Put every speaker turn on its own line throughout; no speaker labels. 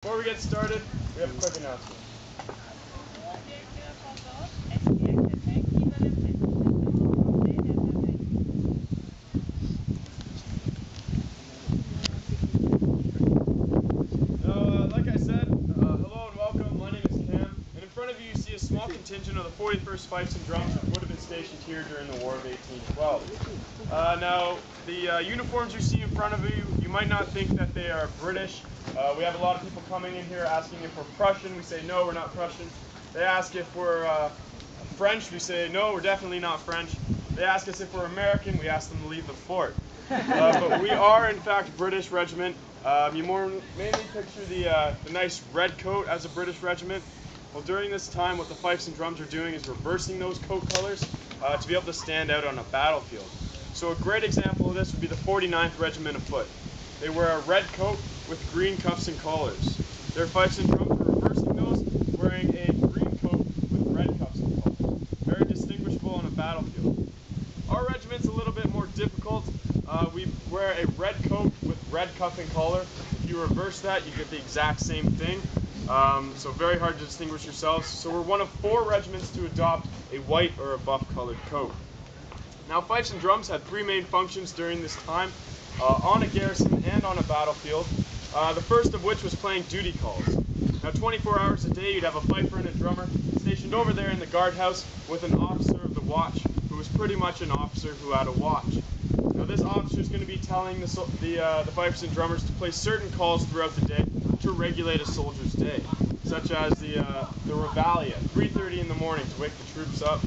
Before we get started, we have a quick announcement. Like I said, hello and welcome. My name is Cam, and in front of you see a small contingent of the 41st Fifes and Drums that would have been stationed here during the War of 1812. Now, the uniforms you see in front of you, you might not think that they are British. We have a lot of people coming in here asking if we're Prussian. We say, no, we're not Prussian. They ask if we're French. We say, no, we're definitely not French. They ask us if we're American. We ask them to leave the fort. But we are, in fact, British regiment. You mainly picture the nice red coat as a British regiment. Well, during this time, what the Fifes and Drums are doing is reversing those coat colors to be able to stand out on a battlefield. So a great example of this would be the 49th Regiment of Foot. They wear a red coat with green cuffs and collars. Their Fifes and Drums are reversing those, wearing a green coat with red cuffs and collars. Very distinguishable on a battlefield. Our regiment's a little bit more difficult. We wear a red coat with red cuff and collar. If you reverse that, you get the exact same thing. So very hard to distinguish yourselves. So we're one of 4 regiments to adopt a white or a buff colored coat. Now, Fifes and Drums had 3 main functions during this time, on a garrison and on a battlefield. The first of which was playing duty calls. Now, 24 hours a day, you'd have a fifer and a drummer stationed over there in the guardhouse with an officer of the watch, who was pretty much an officer who had a watch. Now, this officer is going to be telling the fifers and drummers to play certain calls throughout the day to regulate a soldier's day, such as the reveille at 3:30 in the morning to wake the troops up.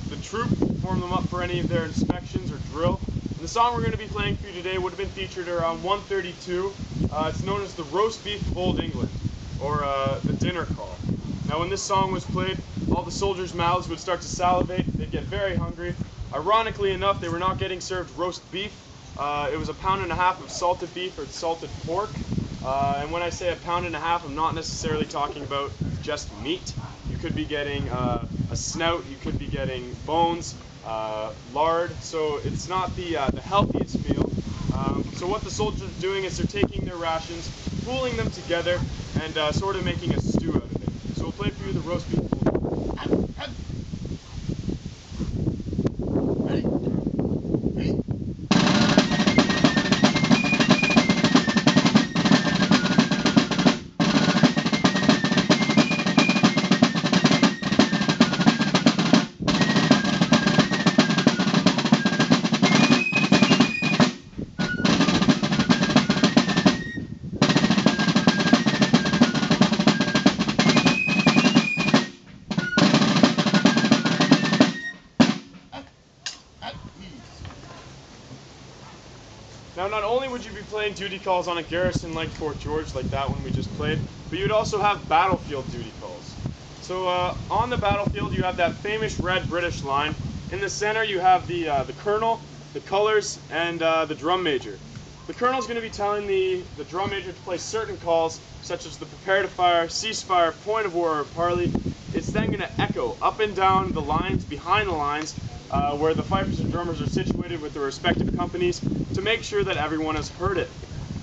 The troop form them up for any of their inspections or drill. And the song we're going to be playing for you today would have been featured around 1:32. It's known as the Roast Beef of Old England, or the Dinner Call. Now, when this song was played, all the soldiers' mouths would start to salivate. They'd get very hungry. Ironically enough, they were not getting served roast beef. It was 1.5 pounds of salted beef or salted pork. And when I say 1.5 pounds, I'm not necessarily talking about just meat. You could be getting a snout, you could be getting bones, lard, so it's not the healthiest meal. So what the soldiers are doing is they're taking their rations, pooling them together, and sort of making a stew out of it. So we'll play for you the roast beef. Now, not only would you be playing duty calls on a garrison like Fort George, like that one we just played, but you'd also have battlefield duty calls. So on the battlefield, you have that famous red British line. In the center, you have the colonel, the colors, and the drum major. The colonel is going to be telling the drum major to play certain calls, such as the prepare to fire, ceasefire, point of war, or parley. It's then going to echo up and down the lines, behind the lines, where the fifers and drummers are situated with their respective companies to make sure that everyone has heard it.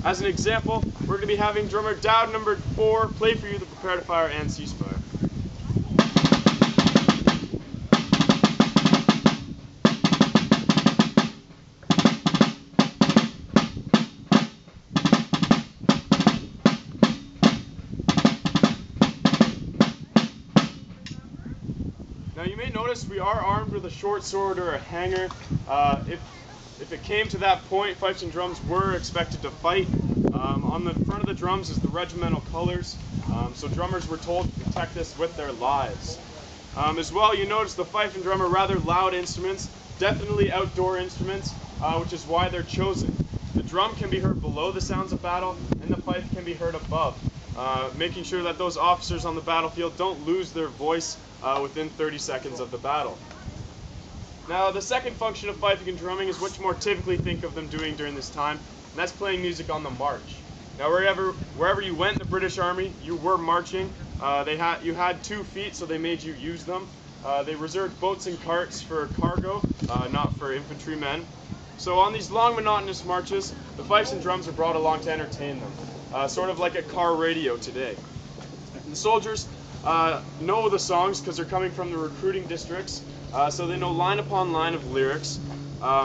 As an example, we're going to be having drummer Dowd number 4 play for you the prepare to fire and ceasefire. Now, you may notice we are armed with a short sword or a hanger. If it came to that point, fifes and drums were expected to fight. On the front of the drums is the regimental colors, so drummers were told to protect this with their lives. As well, you notice the fife and drum are rather loud instruments, definitely outdoor instruments, which is why they're chosen. The drum can be heard below the sounds of battle, and the fife can be heard above, making sure that those officers on the battlefield don't lose their voice within 30 seconds of the battle. Now, the second function of fifing and drumming is what you more typically think of them doing during this time, and that's playing music on the march. Now, wherever you went in the British Army, you were marching. You had 2 feet, so they made you use them. They reserved boats and carts for cargo, not for infantrymen. So on these long, monotonous marches, the fifes and drums are brought along to entertain them. sort of like a car radio today. The soldiers know the songs because they're coming from the recruiting districts, so they know line upon line of lyrics,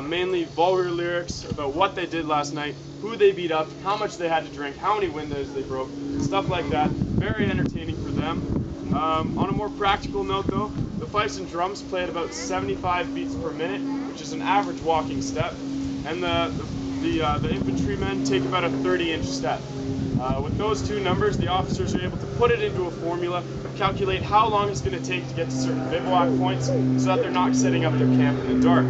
mainly vulgar lyrics about what they did last night, who they beat up, how much they had to drink, how many windows they broke, stuff like that. Very entertaining for them. On a more practical note though, the fifes and drums play at about 75 beats per minute, which is an average walking step, and the infantrymen take about a 30-inch step. With those two numbers, the officers are able to put it into a formula, calculate how long it's going to take to get to certain bivouac points so that they're not setting up their camp in the dark.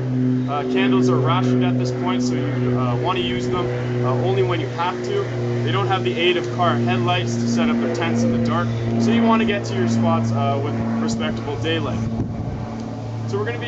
Candles are rationed at this point, so you want to use them only when you have to. They don't have the aid of car headlights to set up their tents in the dark, so you want to get to your spots with respectable daylight. So we're going to be